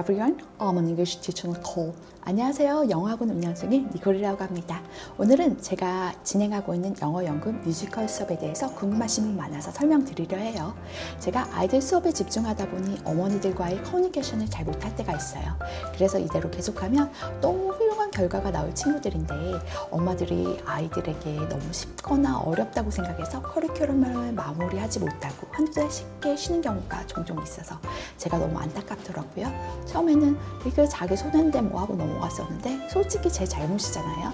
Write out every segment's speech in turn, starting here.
everyone, I'm an English teacher Nicole. 안녕하세요. 영어학원 운영 중인 니콜이라고 합니다. 오늘은 제가 진행하고 있는 영어 연극 뮤지컬 수업에 대해서 궁금하신 분 많아서 설명드리려 해요. 제가 아이들 수업에 집중하다 보니 어머니들과의 커뮤니케이션을 잘 못할 때가 있어요. 그래서 이대로 계속하면 너무 훌륭한 결과가 나올 친구들인데 엄마들이 아이들에게 너무 쉽거나 어렵다고 생각해서 커리큘럼을 마무리하지 못하고 한두 달 쉽게 쉬는 경우가 종종 있어서 제가 너무 안타깝더라고요. 처음에는 이거 자기 손했는데 뭐하고 넘어갔었는데 솔직히 제 잘못이잖아요.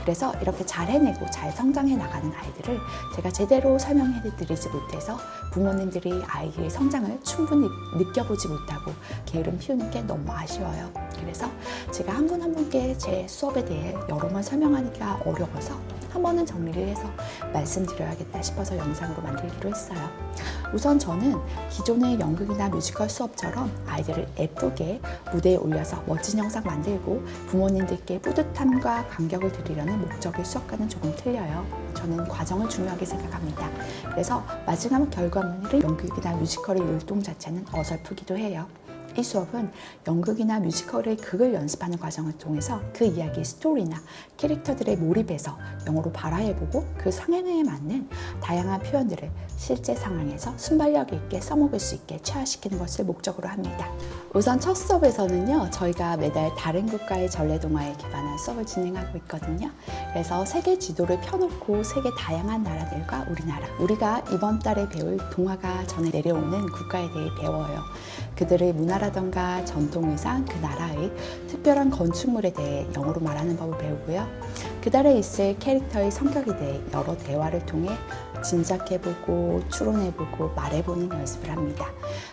그래서 이렇게 잘 해내고 잘 성장해 나가는 아이들을 제가 제대로 설명해 드리지 못해서 부모님들이 아이의 성장을 충분히 느껴보지 못하고 게으름 피우는 게 너무 아쉬워요. 그래서 제가 한 분 한 분께 제 수업에 대해 여러 번 설명하기가 어려워서 한 번은 정리를 해서 말씀드려야겠다 싶어서 영상으로 만들기로 했어요. 우선 저는 기존의 연극이나 뮤지컬 수업처럼 아이들을 예쁘게 무대에 올려서 멋진 영상 만들고 부모님들께 뿌듯함과 감격을 드리려는 목적의 수업과는 조금 틀려요. 저는 과정을 중요하게 생각합니다. 그래서 마지막 결과물이 연극이나 뮤지컬의 율동 자체는 어설프기도 해요. 이 수업은 연극이나 뮤지컬의 극을 연습하는 과정을 통해서 그 이야기의 스토리나 캐릭터들에 몰입해서 영어로 발화해보고 그 상황에 맞는 다양한 표현들을 실제 상황에서 순발력 있게 써먹을 수 있게 체화시키는 것을 목적으로 합니다. 우선 첫 수업에서는요, 저희가 매달 다른 국가의 전래동화에 기반한 수업을 진행하고 있거든요. 그래서 세계 지도를 펴놓고 세계 다양한 나라들과 우리가 이번 달에 배울 동화가 전해 내려오는 국가에 대해 배워요. 그들의 문화라던가 전통의상, 그 나라의 특별한 건축물에 대해 영어로 말하는 법을 배우고요. 그 달에 있을 캐릭터의 성격에 대해 여러 대화를 통해 짐작해보고 추론해보고 말해보는 연습을 합니다.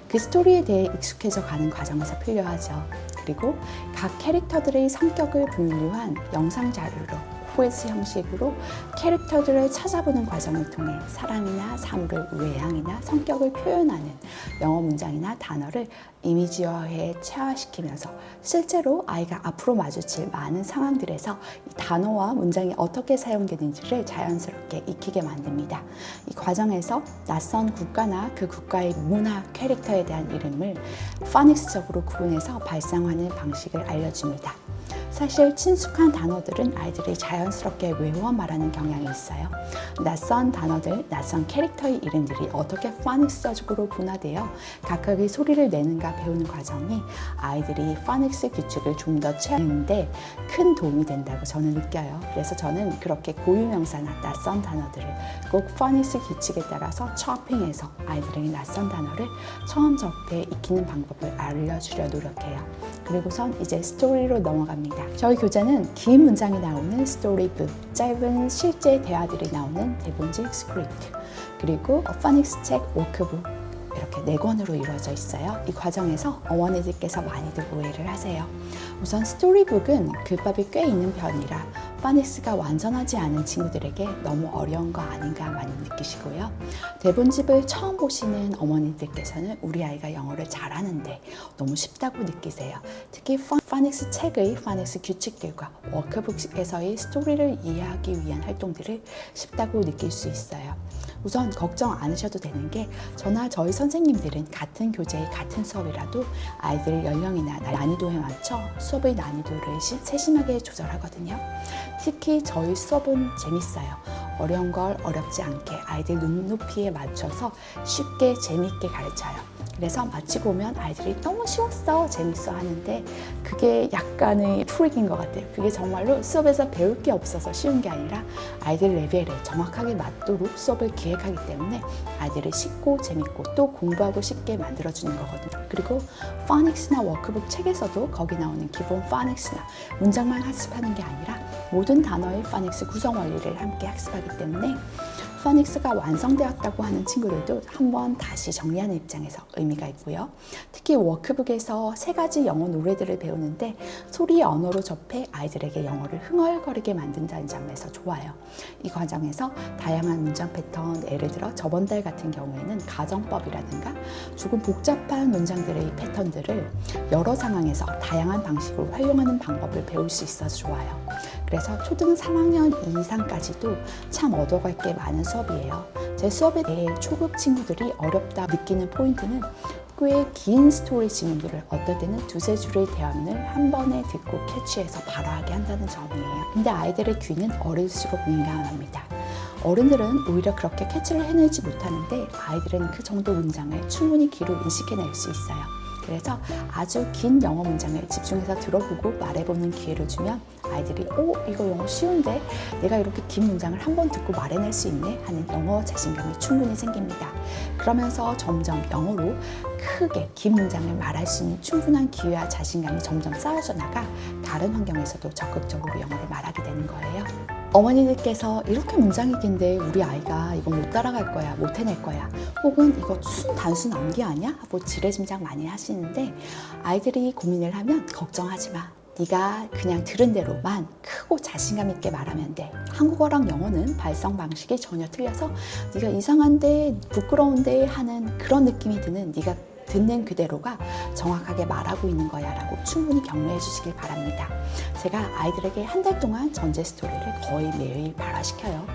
그 스토리에 대해 익숙해져 가는 과정에서 필요하죠. 그리고 각 캐릭터들의 성격을 분류한 영상 자료로 퀴즈 형식으로 캐릭터들을 찾아보는 과정을 통해 사람이나 사물의 외향이나 성격을 표현하는 영어 문장이나 단어를 이미지화해 체화시키면서 실제로 아이가 앞으로 마주칠 많은 상황들에서 이 단어와 문장이 어떻게 사용되는지를 자연스럽게 익히게 만듭니다. 이 과정에서 낯선 국가나 그 국가의 문화 캐릭터에 대한 이름을 파닉스적으로 구분해서 발상하는 방식을 알려줍니다. 사실 친숙한 단어들은 아이들이 자연스럽게 외워 말하는 경향이 있어요. 낯선 단어들, 낯선 캐릭터의 이름들이 어떻게 파닉스적으로 분화되어 각각의 소리를 내는가 배우는 과정이 아이들이 파닉스 규칙을 좀 더 채우는데 큰 도움이 된다고 저는 느껴요. 그래서 저는 그렇게 고유명사나 낯선 단어들을 꼭 파닉스 규칙에 따라서 chopping해서 아이들에게 낯선 단어를 처음 접해 익히는 방법을 알려주려 노력해요. 그리고선 이제 스토리로 넘어갑니다. 저희 교재는 긴 문장이 나오는 스토리북, 짧은 실제 대화들이 나오는 대본집 스크립트, 그리고 파닉스 책 워크북 이렇게 4권으로 이루어져 있어요. 이 과정에서 어머니들께서 많이들 오해를 하세요. 우선 스토리북은 글밥이 꽤 있는 편이라 파닉스가 완전하지 않은 친구들에게 너무 어려운 거 아닌가 많이 느끼시고요. 대본집을 처음 보시는 어머니들께서는 우리 아이가 영어를 잘하는데 너무 쉽다고 느끼세요. 특히 파닉스 책의 파닉스 규칙들과 워크북에서의 스토리를 이해하기 위한 활동들을 쉽다고 느낄 수 있어요. 우선 걱정 않으셔도 되는 게 저나 저희 선생님들은 같은 교재의 같은 수업이라도 아이들 연령이나 난이도에 맞춰 수업의 난이도를 세심하게 조절하거든요. 특히 저희 수업은 재밌어요. 어려운 걸 어렵지 않게 아이들 눈높이에 맞춰서 쉽게 재밌게 가르쳐요. 그래서 마치고 오면 아이들이 너무 쉬웠어, 재밌어 하는데 그게 약간의 트릭인 것 같아요. 그게 정말로 수업에서 배울 게 없어서 쉬운 게 아니라 아이들 레벨에 정확하게 맞도록 수업을 기획하기 때문에 아이들을 쉽고 재밌고 또 공부하고 쉽게 만들어주는 거거든요. 그리고 파닉스나 워크북 책에서도 거기 나오는 기본 파닉스나 문장만 학습하는 게 아니라 모든 단어의 파닉스 구성 원리를 함께 학습하기 때문에 파닉스가 완성되었다고 하는 친구들도 한번 다시 정리하는 입장에서 의미가 있고요. 특히 워크북에서 3가지 영어 노래들을 배우는데 소리의 언어로 접해 아이들에게 영어를 흥얼거리게 만든다는 점에서 좋아요. 이 과정에서 다양한 문장 패턴, 예를 들어 저번 달 같은 경우에는 가정법이라든가 조금 복잡한 문장들의 패턴들을 여러 상황에서 다양한 방식으로 활용하는 방법을 배울 수 있어서 좋아요. 그래서 초등 3학년 이상까지도 참 얻어갈 게 많은 수업이에요. 제 수업에 대해 초급 친구들이 어렵다 느끼는 포인트는 꽤 긴 스토리 질문들을 어떨 때는 두세 줄의 대화문을 한 번에 듣고 캐치해서 바로 하게 한다는 점이에요. 근데 아이들의 귀는 어릴수록 민감합니다. 어른들은 오히려 그렇게 캐치를 해내지 못하는데 아이들은 그 정도 문장을 충분히 귀로 인식해낼 수 있어요. 그래서 아주 긴 영어 문장을 집중해서 들어보고 말해보는 기회를 주면 아이들이 이거 영어 쉬운데 내가 이렇게 긴 문장을 한 번 듣고 말해낼 수 있네 하는 영어 자신감이 충분히 생깁니다. 그러면서 점점 영어로 크게 긴 문장을 말할 수 있는 충분한 기회와 자신감이 점점 쌓여져 나가 다른 환경에서도 적극적으로 영어를 말하게 되는 거예요. 어머니들께서 이렇게 문장이 긴데 우리 아이가 이거 못 따라갈 거야, 못 해낼 거야, 혹은 이거 단순 암기 아니야? 하고 지레짐작 많이 하시는데 아이들이 고민을 하면 걱정하지 마. 네가 그냥 들은 대로만 크고 자신감 있게 말하면 돼. 한국어랑 영어는 발성 방식이 전혀 틀려서 네가 이상한데 부끄러운데 하는 그런 느낌이 드는 네가 듣는 그대로가 정확하게 말하고 있는 거야 라고 충분히 격려해 주시길 바랍니다. 제가 아이들에게 한 달 동안 전제 스토리를 거의 매일 발화시켜요.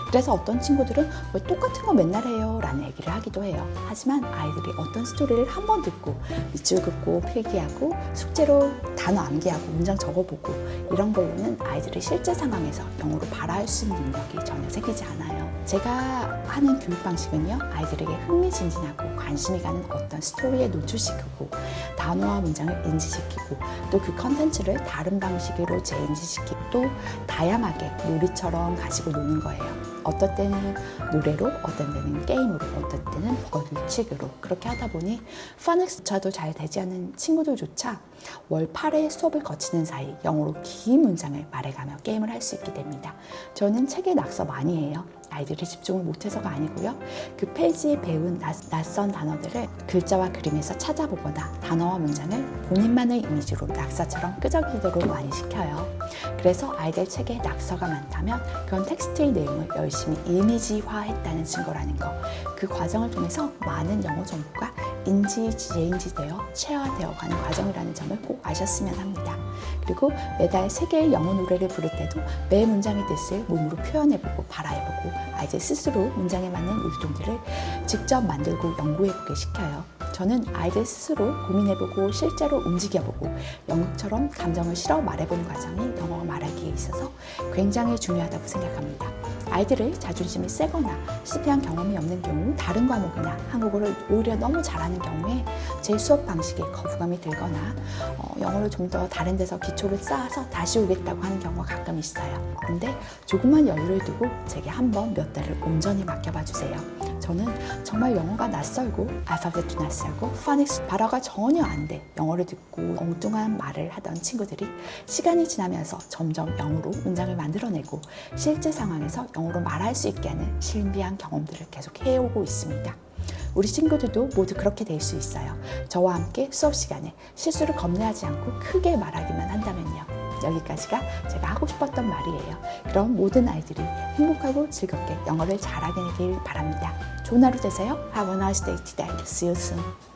그래서 어떤 친구들은 왜 똑같은 거 맨날 해요 라는 얘기를 하기도 해요. 하지만 아이들이 어떤 스토리를 한 번 듣고 밑줄 긋고 필기하고 숙제로 단어 암기하고 문장 적어보고 이런 걸로는 아이들이 실제 상황에서 영어로 발화할 수 있는 능력이 전혀 생기지 않아요. 제가 하는 교육 방식은요, 아이들에게 흥미진진하고 관심이 가는 어떤 스토리에 노출시키고 단어와 문장을 인지시키고 또 그 컨텐츠를 다른 방식으로 재인지시키고 또 다양하게 놀이처럼 가지고 노는 거예요. 어떨 때는 노래로, 어떤 때는 게임으로, 어떨 때는 벌칙으로 그렇게 하다 보니 파닉스조차도 잘 되지 않는 친구들조차 월 8회 수업을 거치는 사이 영어로 긴 문장을 말해가며 게임을 할 수 있게 됩니다. 저는 책에 낙서 많이 해요. 아이들이 집중을 못해서가 아니고요. 그 페이지에 배운 낯선 단어들을 글자와 그림에서 찾아보거나 단어와 문장을 본인만의 이미지로 낙서처럼 끄적이도록 많이 시켜요. 그래서 아이들 책에 낙서가 많다면 그건 텍스트의 내용을 열심히 이미지화했다는 증거라는 거. 그 과정을 통해서 많은 영어 정보가 인지, 재인지되어 체화되어 가는 과정이라는 점을 꼭 아셨으면 합니다. 그리고 매달 3개의 영어 노래를 부를 때도 매 문장의 뜻을 몸으로 표현해보고 발화해보고 아이들 스스로 문장에 맞는 의동들을 직접 만들고 연구해보게 시켜요. 저는 아이들 스스로 고민해보고 실제로 움직여보고 연극처럼 감정을 실어 말해보는 과정이 영어 말하기에 있어서 굉장히 중요하다고 생각합니다. 아이들의 자존심이 세거나 실패한 경험이 없는 경우 다른 과목이나 한국어를 오히려 너무 잘하는 경우에 제 수업 방식에 거부감이 들거나 영어를 좀 더 다른 데서 기초를 쌓아서 다시 오겠다고 하는 경우가 가끔 있어요. 근데 조금만 여유를 두고 제게 한번 몇 달을 온전히 맡겨봐 주세요. 저는 정말 영어가 낯설고 알파벳도 낯설고 파닉스 발화가 전혀 안 돼 영어를 듣고 엉뚱한 말을 하던 친구들이 시간이 지나면서 점점 영어로 문장을 만들어내고 실제 상황에서 영어로 말할 수 있게 하는 신비한 경험들을 계속 해오고 있습니다. 우리 친구들도 모두 그렇게 될 수 있어요. 저와 함께 수업 시간에 실수를 겁내하지 않고 크게 말하기만 한다면요. 여기까지가 제가 하고 싶었던 말이에요. 그럼 모든 아이들이 행복하고 즐겁게 영어를 잘하게 되길 바랍니다. 좋은 하루 되세요. Have a nice day today. See you soon.